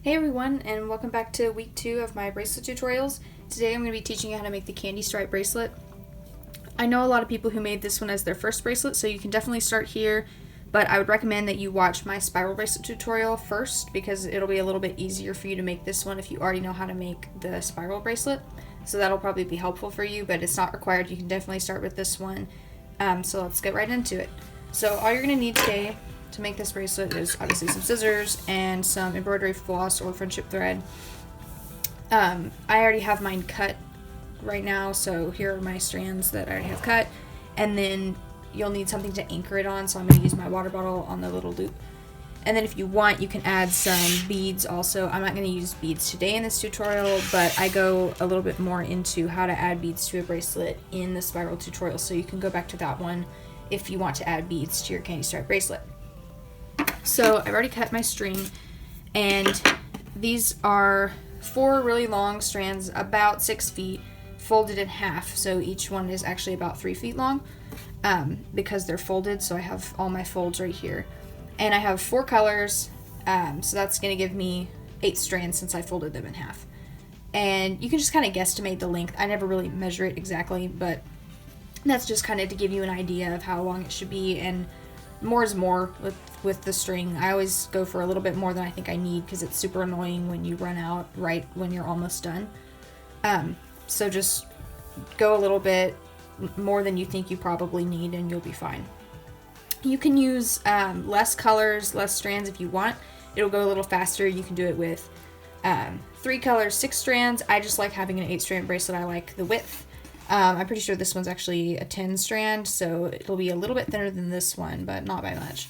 Hey everyone, and welcome back to week 2 of my bracelet tutorials. Today I'm going to be teaching you how to make the candy stripe bracelet. I know a lot of people who made this one as their first bracelet, so you can definitely start here, but I would recommend that you watch my spiral bracelet tutorial first because it'll be a little bit easier for you to make this one if you already know how to make the spiral bracelet. So that'll probably be helpful for you, but it's not required. You can definitely start with this one. So let's get right into it. So all you're going to need today to make this bracelet is obviously some scissors and some embroidery floss or friendship thread. I already have mine cut right now, so here are my strands that I already have cut, and then you'll need something to anchor it on, so I'm going to use my water bottle on the little loop. And then if you want, you can add some beads also. I'm not going to use beads today in this tutorial, but I go a little bit more into how to add beads to a bracelet in the spiral tutorial, so you can go back to that one if you want to add beads to your candy stripe bracelet. So I've already cut my string, and these are 4 really long strands, about 6 feet, folded in half, so each one is actually about 3 feet long because they're folded, so I have all my folds right here. And I have 4 colors, so that's going to give me 8 strands since I folded them in half. And you can just kind of guesstimate the length. I never really measure it exactly, but that's just kind of to give you an idea of how long it should be, and more is more with the string. I always go for a little bit more than I think I need because it's super annoying when you run out right when you're almost done. So just go a little bit more than you think you probably need and you'll be fine. You can use less colors, less strands if you want. It'll go a little faster. You can do it with 3 colors, 6 strands. I just like having an 8-strand bracelet. I like the width. I'm pretty sure this one's actually a 10 strand, so it'll be a little bit thinner than this one, but not by much.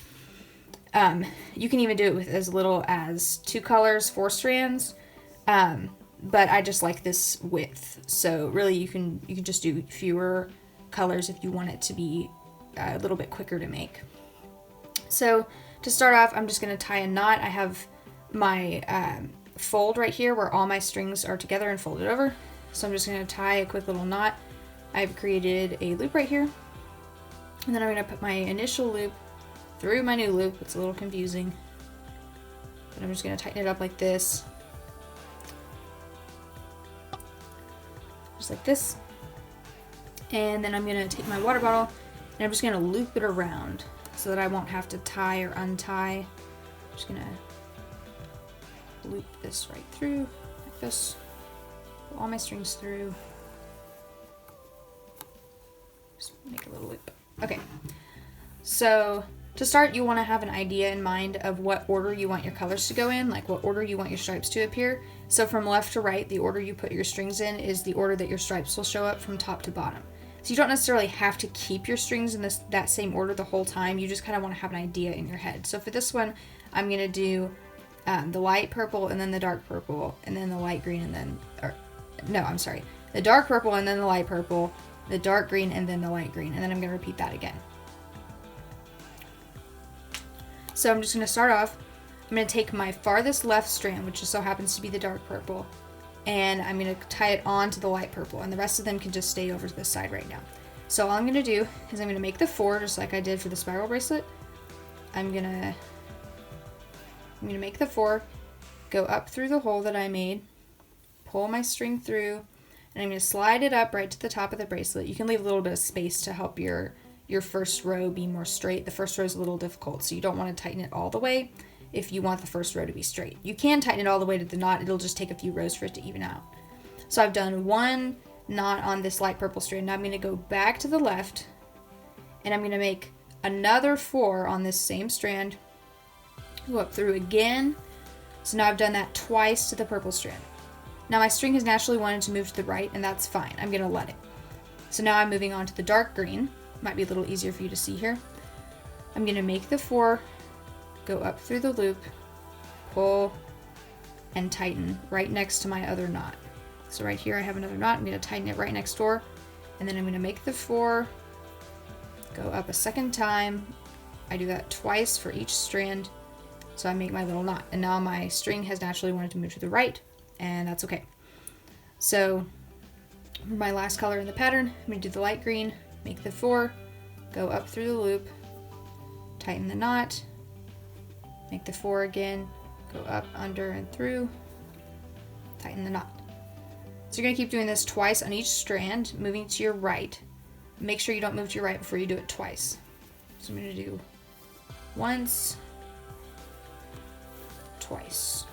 You can even do it with as little as 2 colors, 4 strands, but I just like this width. So really you can just do fewer colors if you want it to be a little bit quicker to make. So to start off, I'm just going to tie a knot. I have my fold right here where all my strings are together and folded over. So I'm just going to tie a quick little knot. I've created a loop right here, and then I'm going to put my initial loop through my new loop. It's a little confusing, but I'm just going to tighten it up like this, just like this. And then I'm going to take my water bottle and I'm just going to loop it around so that I won't have to tie or untie. I'm just going to loop this right through like this. Pull all my strings through. Just make a little loop. Okay, so to start, you want to have an idea in mind of what order you want your colors to go in, like what order you want your stripes to appear. So from left to right, the order you put your strings in is the order that your stripes will show up from top to bottom. So you don't necessarily have to keep your strings in that same order the whole time. You just kind of want to have an idea in your head. So for this one, I'm going to do the light purple and then the dark purple and then the light green and then, the dark purple and then the light purple, the dark green and then the light green, and then I'm going to repeat that again. So I'm just going to start off. I'm going to take my farthest left strand, which just so happens to be the dark purple, and I'm going to tie it onto the light purple, and the rest of them can just stay over to this side right now. So all I'm going to do is I'm going to make the 4 just like I did for the spiral bracelet. I'm going to make the 4, go up through the hole that I made, pull my string through, and I'm going to slide it up right to the top of the bracelet. You can leave a little bit of space to help your first row be more straight. The first row is a little difficult, so you don't want to tighten it all the way if you want the first row to be straight. You can tighten it all the way to the knot. It'll just take a few rows for it to even out. So I've done 1 knot on this light purple strand. Now I'm going to go back to the left, and I'm going to make another 4 on this same strand, go up through again. So now I've done that twice to the purple strand. Now my string has naturally wanted to move to the right, and that's fine. I'm going to let it. So now I'm moving on to the dark green. Might be a little easier for you to see here. I'm going to make the 4, go up through the loop, pull, and tighten right next to my other knot. So right here I have another knot. I'm going to tighten it right next door, and then I'm going to make the 4, go up a second time. I do that twice for each strand, so I make my little knot. And now my string has naturally wanted to move to the right, and that's okay. So for my last color in the pattern, I'm going to do the light green, make the 4, go up through the loop, tighten the knot, make the 4 again, go up, under, and through, tighten the knot. So you're going to keep doing this twice on each strand, moving to your right. Make sure you don't move to your right before you do it twice. So I'm going to do once, twice.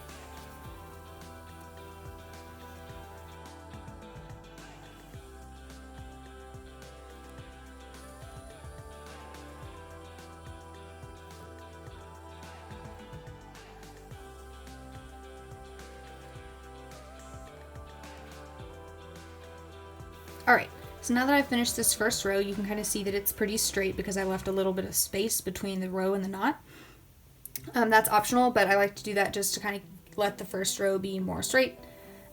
Alright, so now that I've finished this first row, you can kind of see that it's pretty straight because I left a little bit of space between the row and the knot. That's optional, but I like to do that just to kind of let the first row be more straight.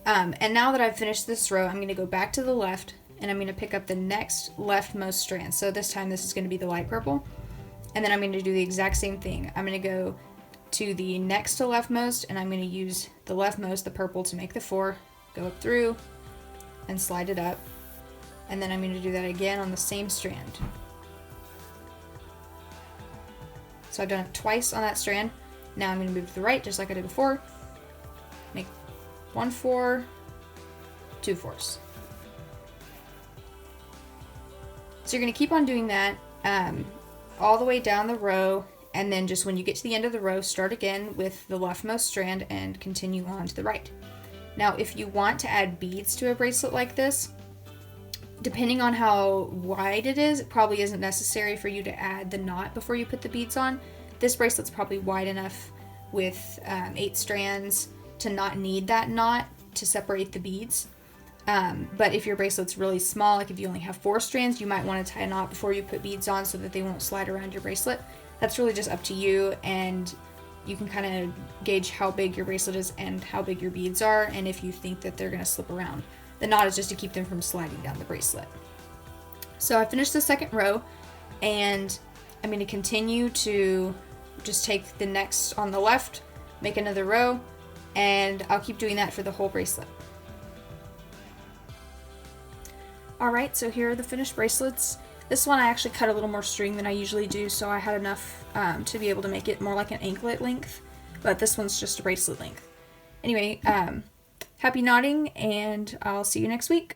And now that I've finished this row, I'm going to go back to the left and I'm going to pick up the next leftmost strand. So this time this is going to be the light purple. And then I'm going to do the exact same thing. I'm going to go to the next to leftmost and I'm going to use the leftmost, the purple, to make the 4, go up through and slide it up. And then I'm going to do that again on the same strand. So I've done it twice on that strand. Now I'm going to move to the right just like I did before. Make 1 4, 2 4s. So you're going to keep on doing that all the way down the row, and then just when you get to the end of the row, start again with the leftmost strand and continue on to the right. Now if you want to add beads to a bracelet like this, depending on how wide it is, it probably isn't necessary for you to add the knot before you put the beads on. This bracelet's probably wide enough with 8 strands to not need that knot to separate the beads. But if your bracelet's really small, like if you only have 4 strands, you might want to tie a knot before you put beads on so that they won't slide around your bracelet. That's really just up to you, and you can kind of gauge how big your bracelet is and how big your beads are, and if you think that they're going to slip around. The knot is just to keep them from sliding down the bracelet. So I finished the second row, and I'm going to continue to just take the next on the left, make another row, and I'll keep doing that for the whole bracelet. Alright, so here are the finished bracelets. This one I actually cut a little more string than I usually do, so I had enough to be able to make it more like an anklet length, but this one's just a bracelet length. Anyway, happy knotting, and I'll see you next week.